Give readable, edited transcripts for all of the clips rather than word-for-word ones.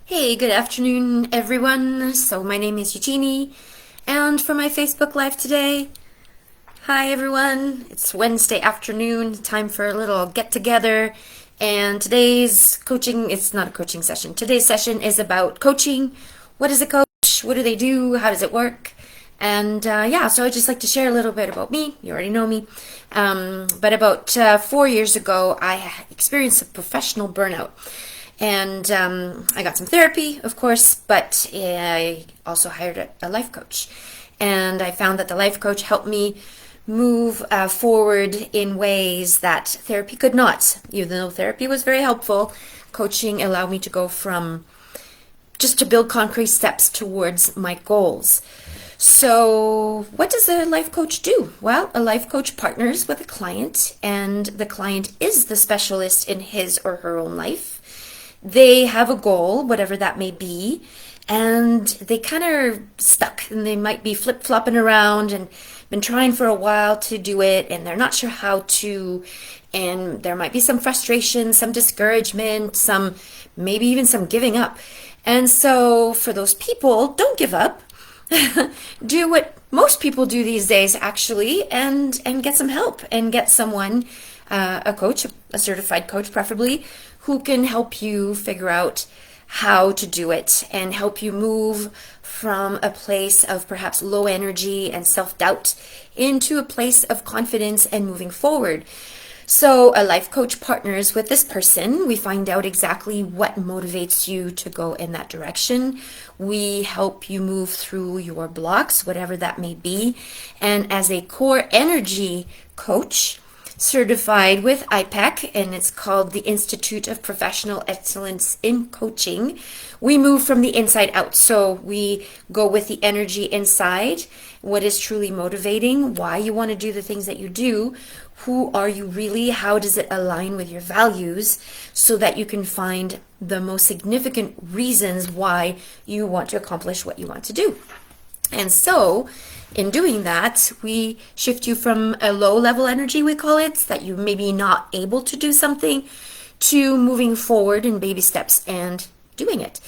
Hey, good afternoon, everyone. So, my name is Eugenie, and for my Facebook Live today, hi everyone. It's Wednesday afternoon, time for a little get together. And today's coaching, it's not a coaching session. Today's session is about coaching. What is a coach? What do they do? How does it work? And yeah, so I'd just like to share a little bit about me. You already know me. But about 4 years ago, I experienced a professional burnout. And I got some therapy, of course, but I also hired a life coach. And I found that the life coach helped me move forward in ways that therapy could not. Even though therapy was very helpful, coaching allowed me to go from just to build concrete steps towards my goals. So, what does a life coach do? Well, a life coach partners with a client, and the client is the specialist in his or her own life. They have a goal, whatever that may be, and they kind of stuck, and they might be flip-flopping around and been trying for a while to do it, and they're not sure how to, and there might be some frustration, some discouragement, some maybe even some giving up. And so for those people, don't give up. Do what most people do these days, actually, and get some help and get someone, a coach, a certified coach preferably, who can help you figure out how to do it and help you move from a place of perhaps low energy and self-doubt into a place of confidence and moving forward. So a life coach partners with this person. We find out exactly what motivates you to go in that direction. We help you move through your blocks, whatever that may be. And as a core energy coach, certified with IPEC, and it's called the Institute of Professional Excellence in Coaching, we move from the inside out. So we go with the energy inside, what is truly motivating, why you want to do the things that you do, who are you really, how does it align with your values, so that you can find the most significant reasons why you want to accomplish what you want to do. And so, in doing that, we shift you from a low level energy, we call it, that you may be not able to do something, to moving forward in baby steps and doing it.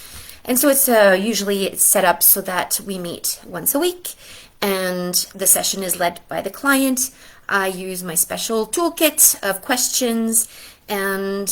And so it's usually it's set up so that we meet once a week, and the session is led by the client. I use my special toolkit of questions, and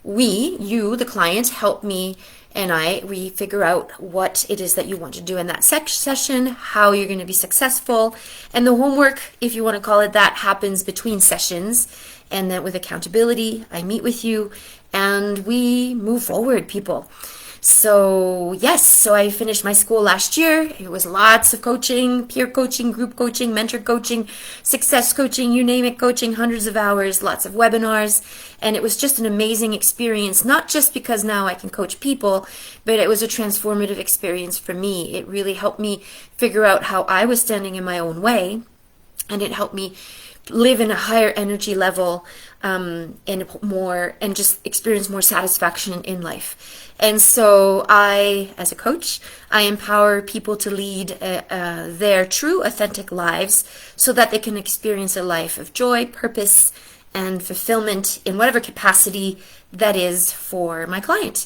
you, the client, help me, and we figure out what it is that you want to do in that session, how you're going to be successful, and the homework, if you want to call it that, happens between sessions. And then with accountability, I meet with you, and we move forward, people. So yes, so I finished my school last year. It was lots of coaching, peer coaching, group coaching, mentor coaching, success coaching, you name it, coaching, hundreds of hours, lots of webinars. And it was just an amazing experience, not just because now I can coach people, but it was a transformative experience for me. It really helped me figure out how I was standing in my own way, and it helped me live in a higher energy level, and just experience more satisfaction in life. And so as a coach, I empower people to lead their true, authentic lives so that they can experience a life of joy, purpose, and fulfillment in whatever capacity that is for my client.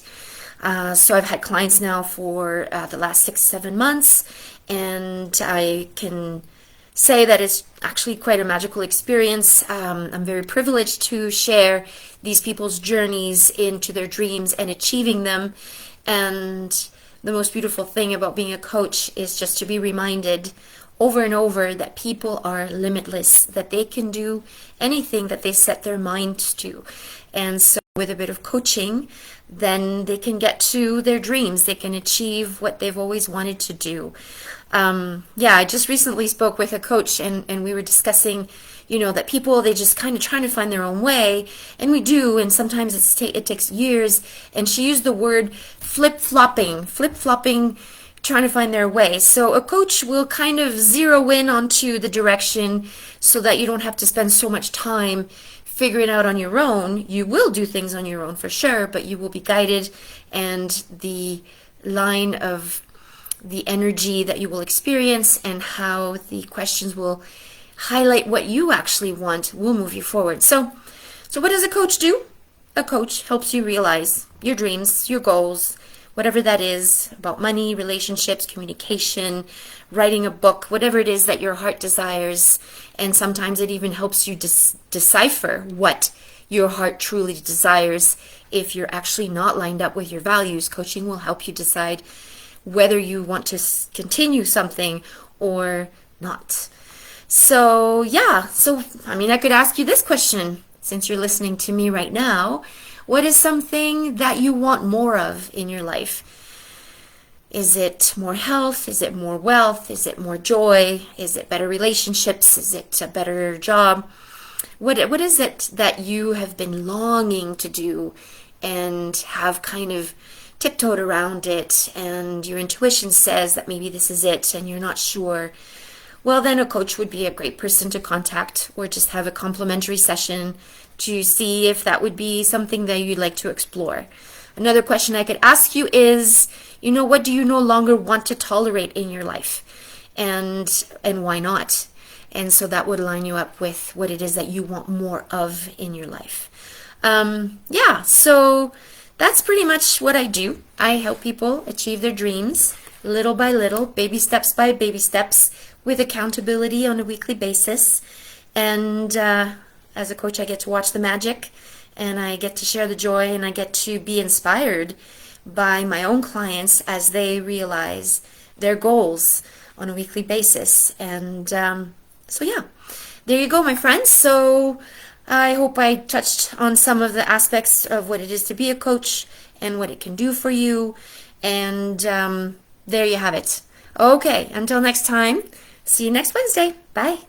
So I've had clients now for the last 6-7 months, and I can say that it's actually quite a magical experience. I'm very privileged to share these people's journeys into their dreams and achieving them. And the most beautiful thing about being a coach is just to be reminded over and over that people are limitless, that they can do anything that they set their mind to. And so with a bit of coaching, then they can get to their dreams. They can achieve what they've always wanted to do. I just recently spoke with a coach, and we were discussing, that people, they just kind of trying to find their own way, and we do, and sometimes it takes years. And she used the word flip-flopping, trying to find their way. So a coach will kind of zero in onto the direction so that you don't have to spend so much time figuring out on your own. You will do things on your own for sure, but you will be guided, and the line of the energy that you will experience and how the questions will highlight what you actually want will move you forward. So what does a coach do? A coach helps you realize your dreams, your goals, whatever that is, about money, relationships, communication, writing a book, whatever it is that your heart desires. And sometimes it even helps you decipher what your heart truly desires. If you're actually not lined up with your values, coaching will help you decide whether you want to continue something or not. So yeah, I could ask you this question since you're listening to me right now. What is something that you want more of in your life? Is it more health? Is it more wealth? Is it more joy? Is it better relationships? Is it a better job? What is it that you have been longing to do and have kind of tiptoed around it, and your intuition says that maybe this is it and you're not sure? Well, then a coach would be a great person to contact, or just have a complimentary session to see if that would be something that you'd like to explore. Another question I could ask you is, what do you no longer want to tolerate in your life? And why not? And so that would line you up with what it is that you want more of in your life. So that's pretty much what I do. I help people achieve their dreams little by little, baby steps by baby steps, with accountability on a weekly basis. And as a coach, I get to watch the magic, and I get to share the joy, and I get to be inspired by my own clients as they realize their goals on a weekly basis. And there you go, my friends. So I hope I touched on some of the aspects of what it is to be a coach and what it can do for you. And there you have it. Okay, until next time, see you next Wednesday. Bye.